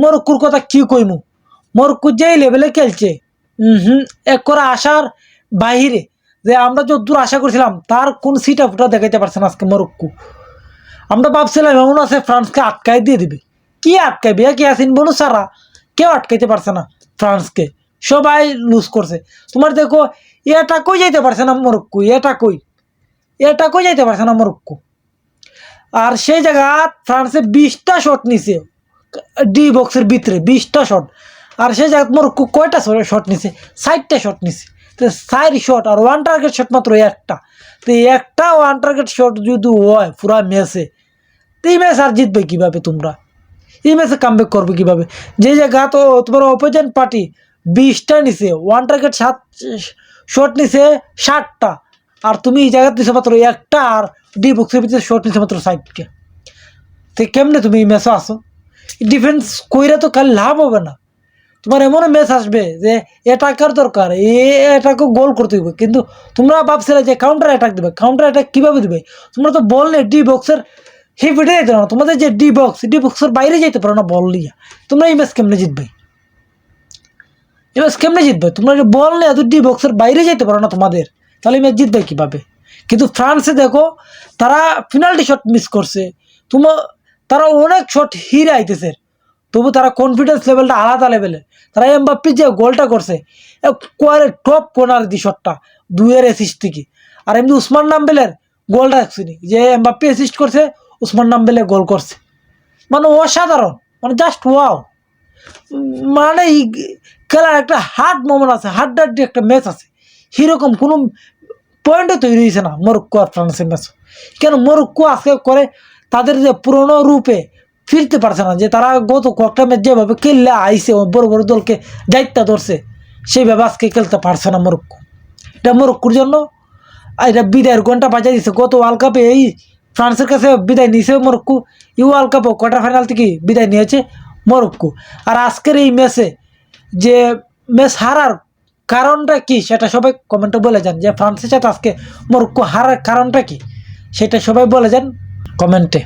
মরক্কোর কথা কি কইমু, মরক্কো যেই লেভেলে খেলছে এক করে আশার বাহিরে, যে আমরা যতদূর আশা করছিলাম তার কোন সিটা ফুটা দেখাইতে পারছে না আজকে মরক্কো। আমরা ভাবছিলাম এমন আছে ফ্রান্সকে আটকাই দিয়ে দিবে, কি আটকাইবে, কি আসিন বনু সারা কেউ আটকাইতে পারছে না ফ্রান্সকে, সবাই লুজ করছে। তোমার দেখো এটা কই যাইতে পারছে না মরক্কো, এটা কই যাইতে পারছে না মরক্কো। আর সেই জায়গা ফ্রান্সে 20টা শট নিছে ডি বক্সের ভিতরে, 20টা শট। আর সেই জায়গা মরক্কো কয়টা শট নিছে, 60টা শট নিছে। তো 4 শট আর 1 টার্গেট শট মাত্র একটা। তো একটা 1 টার্গেট শট যদি হয় পুরা ম্যাচে, তো এই ম্যাচ আর জিতবে কীভাবে তোমরা, এই ম্যাচে কামব্যাক করবে কীভাবে? যে জায়গা তো তোমার অপোজিট পার্টি 20টা নিছে, 1 টার্গেট শট নিছে 60টা, আর তুমি এই জায়গাতে নিছে মাত্র একটা, আর ডি বক্সের ভিতরে শট নিছে মাত্র 60টা। তো কেমনে তুমি এই ম্যাচে আসো? ডিফেন্স কইরা তো খালি লাভ হবে না, তোমার এমন ম্যাচ আসবে যে অ্যাটাকার দরকার, এটাকে গোল করতে হবে, কিন্তু তোমরা ভাবছিলে যে কাউন্টার অ্যাটাক দেবে। কাউন্টার অ্যাটাক কীভাবে দেবে? তোমরা তো বল নেই, ডি বক্সের হেভিটে যেতে পারো না, তোমাদের যে ডি বক্সের বাইরে যেতে পারো না বল নিয়ে, তোমরা এই ম্যাচ কেমনে জিতবে? এই ম্যাচ কেমনে জিতবে? তোমরা যে বল নেই, ডি বক্সের বাইরে যেতে পারো না তোমাদের, তাহলে এই ম্যাচ জিতবে কীভাবে? কিন্তু ফ্রান্সে দেখো তারা পেনাল্টি শট মিস করছে, তারা অনেক শট হিরে আইতেছে, তবু তারা কনফিডেন্স লেভেলটা আলাদা লেভেলে। তারা এমবাপ্পি যে গোলটা করছে একবারে টপ কর্নার দি শটটা, 2-এর অ্যাসিস্ট থেকে। আর এমনি উসমান নাম্বেলের গোলটা দেখছিনি, যে এমবাপ্পি অ্যাসিস্ট করছে, উসমান নাম্বেলে গোল করছে, মানে অসাধারণ, মানে জাস্ট ওয়াও। মানে এই খেলার একটা হার্ড মোমেন্ট আছে, হাড্ডাহাড্ডি একটা ম্যাচ আছে, সেরকম কোনো পয়েন্টে তৈরি হয়েছে না মরক্কো আর ফ্রান্সের ম্যাচ। কেন মরক্কো আজকে করে তাদের যে পুরনো রূপে ফিরতে পারছে না, যে তারা গত কয়েকটা ম্যাচ যেভাবে খেললে আইসে বড় বড় দলকে দায়িত্ব ধরছে, সেইভাবে আজকে খেলতে পারছে না মরক্কো। এটা মরক্কোর জন্য এটা বিদায়ের ঘন্টা বাজাই দিচ্ছে। গত ওয়ার্ল্ড কাপে এই ফ্রান্সের কাছে বিদায় নিয়েছে মরক্কো, এই ওয়ার্ল্ড কাপও কোয়ার্টার ফাইনাল থেকে বিদায় নিয়েছে মরক্কো। আর আজকের এই ম্যাচে যে ম্যাচ হারার কারণটা কি সেটা সবাই কমেন্টে বলে যান, যে ফ্রান্সের সাথে আজকে মরক্কো হারার কারণটা কি সেটা সবাই বলে যান কমেন্টে।